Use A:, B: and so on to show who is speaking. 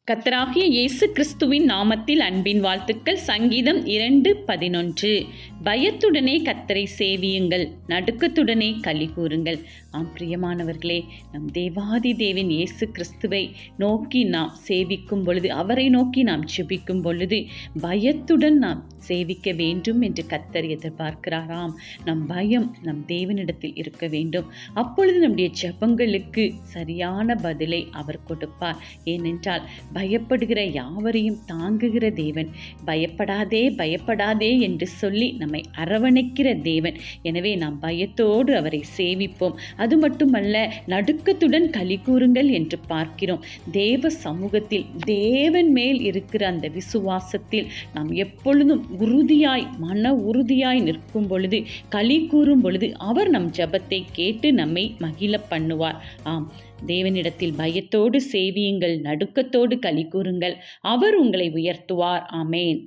A: கர்த்தராகிய இயேசு கிறிஸ்துவின் நாமத்தில் அன்பின் வாழ்த்துக்கள். சங்கீதம் 2:11. பயத்துடனே கர்த்தரை சேவியுங்கள், நடுக்கத்துடனே களி கூறுங்கள். பிரியமானவர்களே, நம் தேவாதி தேவன் இயேசு கிறிஸ்துவை நோக்கி நாம் சேவிக்கும் பொழுது, அவரை நோக்கி நாம் ஜெபிக்கும் பொழுது பயத்துடன் நாம் சேவிக்க வேண்டும் என்று கர்த்தர் எதிர்பார்க்கிறாராம். நம் பயம் நம் தேவனிடத்தில் இருக்க வேண்டும். அப்பொழுது நம்முடைய ஜெபங்களுக்கு சரியான பதிலை அவர் கொடுப்பார். ஏனென்றால் பயப்படுகிற யாவரையும் தாங்குகிற தேவன், பயப்படாதே பயப்படாதே என்று சொல்லி நம்மை அரவணைக்கிற தேவன். எனவே நாம் பயத்தோடு அவரை சேவிப்போம். அது மட்டுமல்ல, நடுக்கத்துடன் களி கூறுங்கள் என்று பார்க்கிறோம். தேவ சமூகத்தில் தேவன் மேல் இருக்கிற அந்த விசுவாசத்தில் நாம் எப்பொழுதும் உறுதியாய், மன உறுதியாய் நிற்கும் பொழுது, களி கூறும் பொழுது அவர் நம் ஜெபத்தை கேட்டு நம்மை மகிழ பண்ணுவார். தேவனிடத்தில் பயத்தோடு சேவியுங்கள், நடுக்கத்தோடு களி கூறுங்கள், அவர் உங்களை உயர்த்துவார். ஆமேன்.